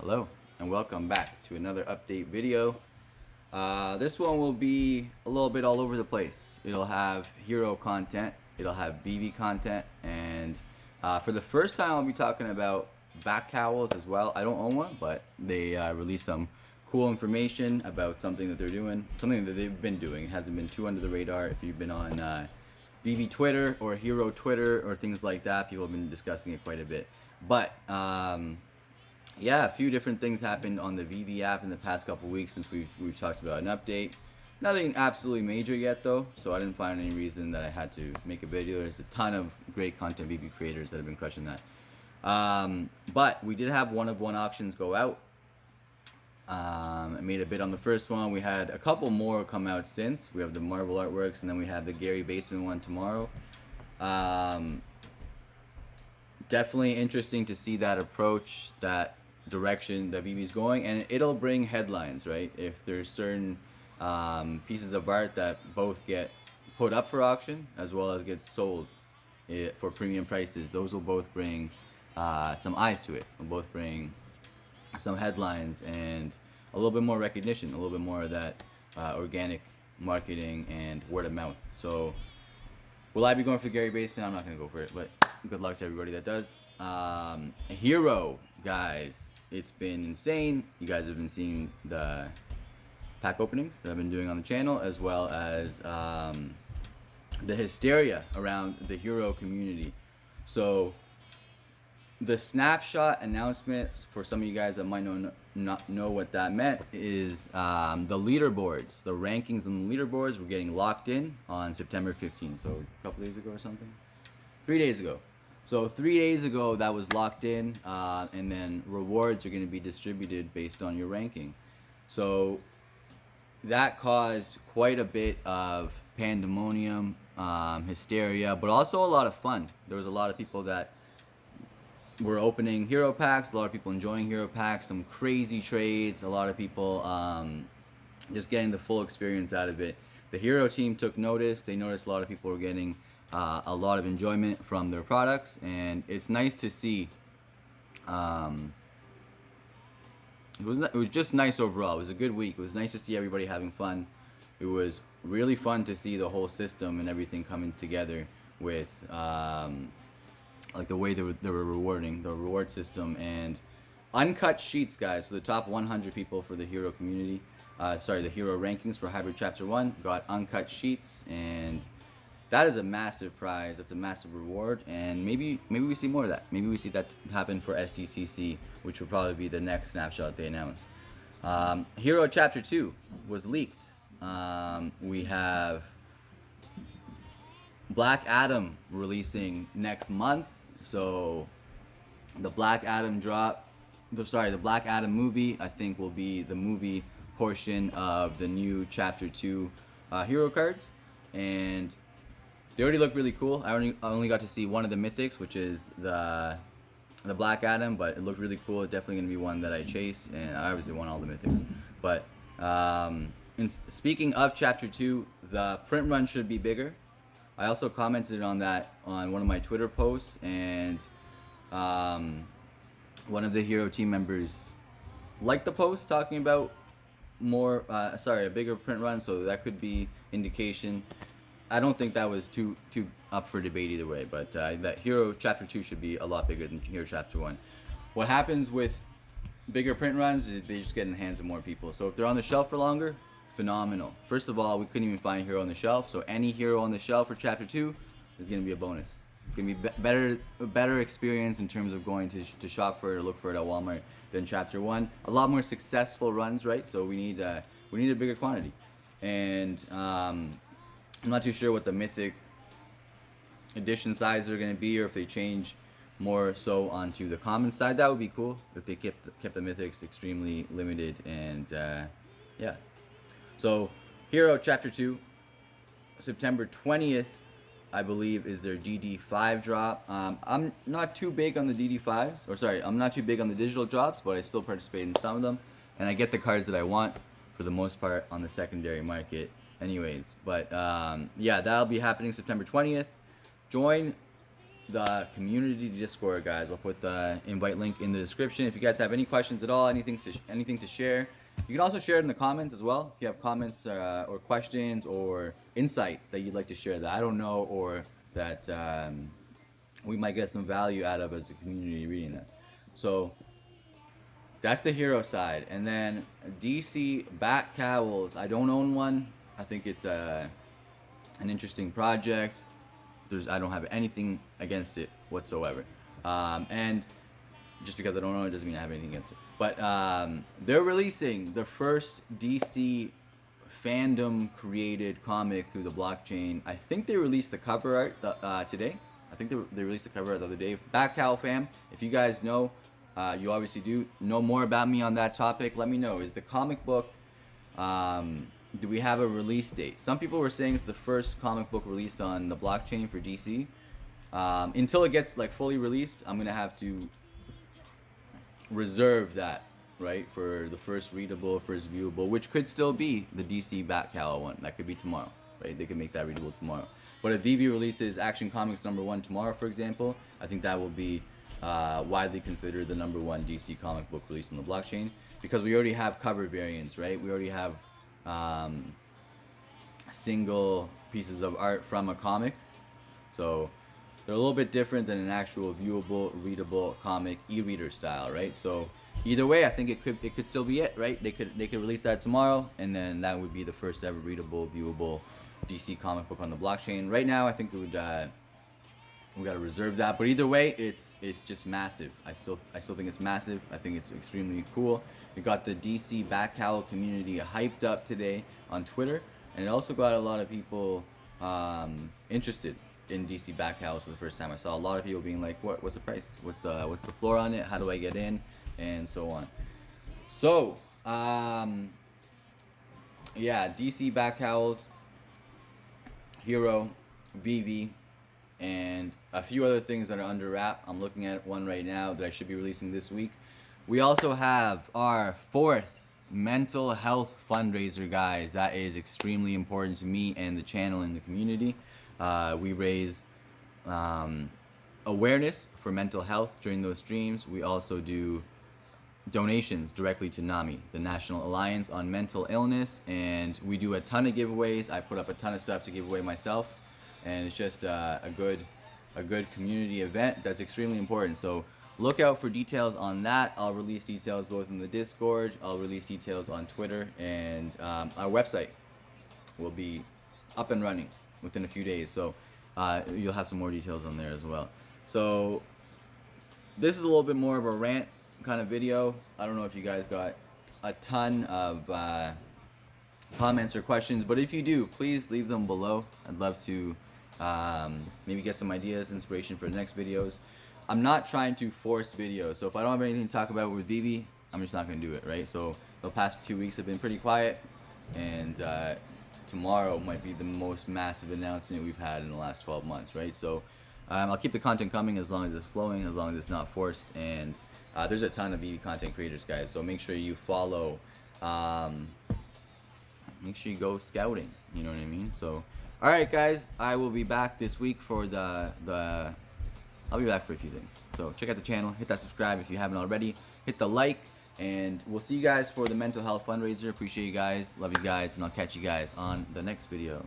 Hello and welcome back to another update video. This one will be a little bit all over the place. It'll have hero content, it'll have VV content, and for the first time I'll be talking about Back Cowls as well. I don't own one, but they released some cool information about something that they're doing, something that they've been doing. It hasn't been too under the radar. If you've been on VV Twitter or Hero Twitter or things like that, people have been discussing it quite a bit. But yeah, a few different things happened on the VV app in the past couple weeks since we've talked about an update. Nothing absolutely major yet though, so I didn't find any reason that I had to make a video. There's a ton of great content VV creators that have been crushing that. But we did have one of one auctions go out. I made a bid on the first one. We had a couple more come out since. We have the Marvel artworks, and then we have the Gary Basement one tomorrow. Definitely interesting to see that approach, that direction that VV's going, and it'll bring headlines, right? If there's certain pieces of art that both get put up for auction as well as get sold for premium prices, those will both bring some eyes to it. Will both bring some headlines and a little bit more recognition, a little bit more of that organic marketing and word of mouth. So will I be going for Gary Basement? I'm not going to go for it, but good luck to everybody that does. Hero, guys, it's been insane. You guys have been seeing the pack openings that I've been doing on the channel, as well as the hysteria around the Hero community. So the snapshot announcement, for some of you guys that might not know what that meant, is the leaderboards, the rankings on the leaderboards were getting locked in on September 15th, so a couple days ago or something. 3 days ago. So 3 days ago that was locked in, and then rewards are going to be distributed based on your ranking. So that caused quite a bit of pandemonium, hysteria, but also a lot of fun. There was a lot of people that were opening hero packs, a lot of people enjoying hero packs, some crazy trades, a lot of people just getting the full experience out of it. The hero team took notice. They noticed a lot of people were getting a lot of enjoyment from their products, and it's nice to see. It was just nice overall. It was a good week. It was nice to see everybody having fun. It was really fun to see the whole system and everything coming together with like the way they were rewarding the reward system and uncut sheets, guys. So the top 100 people for the hero community, the hero rankings for Hybrid Chapter 1 got uncut sheets, and that is a massive prize. That's a massive reward, and maybe we see more of that. Maybe we see that happen for SDCC, which will probably be the next snapshot they announce. Hero Chapter 2 was leaked. We have Black Adam releasing next month. So the Black Adam the Black Adam movie, I think, will be the movie portion of the new Chapter 2 hero cards, and they already look really cool. I only got to see one of the mythics, which is the Black Adam, but it looked really cool. It's definitely going to be one that I chase, and I obviously want all the mythics. But speaking of Chapter 2, the print run should be bigger. I also commented on that on one of my Twitter posts, and one of the hero team members liked the post talking about a bigger print run, so that could be indication. I don't think that was too up for debate either way, but that Hero Chapter 2 should be a lot bigger than Hero Chapter 1. What happens with bigger print runs is they just get in the hands of more people. So if they're on the shelf for longer, phenomenal. First of all, we couldn't even find hero on the shelf, so any hero on the shelf for Chapter 2 is going to be a bonus. It's going to be better experience in terms of going to shop for it or look for it at Walmart than Chapter 1. A lot more successful runs, right? So we need a bigger quantity. And I'm not too sure what the mythic edition sizes are going to be, or if they change more so onto the common side. That would be cool if they kept the mythics extremely limited. And yeah. So, Hero Chapter 2, September 20th, I believe, is their DD5 drop. I'm not too big on the DD5s, I'm not too big on the digital drops, but I still participate in some of them, and I get the cards that I want for the most part on the secondary market anyways. But yeah, that'll be happening September 20th. Join the community Discord, guys. I'll put the invite link in the description. If you guys have any questions at all, anything to share, you can also share it in the comments as well. If you have comments or questions or insight that you'd like to share that I don't know, or that we might get some value out of as a community reading that. So that's the hero side. And then DC Back Cowls. I don't own one. I think it's an interesting project. I don't have anything against it whatsoever. And just because I don't own it doesn't mean I have anything against it. But they're releasing the first DC fandom created comic through the blockchain. I think they released the cover art today. I think they released the cover art the other day. Back Cowl fam, if you guys know, you obviously do know more about me on that topic, let me know. Is the comic book, do we have a release date? Some people were saying it's the first comic book released on the blockchain for DC. Until it gets like fully released, I'm gonna have to reserve that, right, for the first readable, first viewable, which could still be the DC Batcowl one. That could be tomorrow, right? They could make that readable tomorrow. But if VEVE releases Action Comics #1 tomorrow, for example, I think that will be widely considered the #1 DC comic book released on the blockchain, because we already have cover variants, right? We already have single pieces of art from a comic, so they're a little bit different than an actual viewable, readable comic, e-reader style, right? So either way, I think it could still be it, right? They could release that tomorrow, and then that would be the first ever readable, viewable DC comic book on the blockchain. Right now, I think we gotta reserve that. But either way, it's just massive. I still think it's massive. I think it's extremely cool. We got the DC Backcowl community hyped up today on Twitter, and it also got a lot of people interested in DC Batcowls for the first time. I saw a lot of people being like, what's the price? What's the floor on it? How do I get in? And so on. So, yeah, DC Batcowls, Hero, VEVE, and a few other things that are under wrap. I'm looking at one right now that I should be releasing this week. We also have our 4th Mental Health Fundraiser, guys. That is extremely important to me and the channel and the community. We raise awareness for mental health during those streams. We also do donations directly to NAMI, the National Alliance on Mental Illness, and we do a ton of giveaways. I put up a ton of stuff to give away myself, and it's just a good community event that's extremely important. So look out for details on that. I'll release details both in the Discord, I'll release details on Twitter, and our website will be up and running within a few days, so you'll have some more details on there as well. So this is a little bit more of a rant kind of video. I don't know if you guys got a ton of comments or questions, but if you do, please leave them below. I'd love to maybe get some ideas, inspiration for the next videos. I'm not trying to force videos, so if I don't have anything to talk about with VEVE, I'm just not going to do it, right? So the past 2 weeks have been pretty quiet, and tomorrow might be the most massive announcement we've had in the last 12 months, right? So I'll keep the content coming as long as it's flowing, as long as it's not forced, and there's a ton of VEVE content creators, guys, so make sure you follow, make sure you go scouting, you know what I mean? So alright, guys, I will be back this week for I'll be back for a few things. So check out the channel, hit that subscribe if you haven't already, hit the like, and we'll see you guys for the Mental Health Fundraiser. Appreciate you guys, love you guys, and I'll catch you guys on the next video.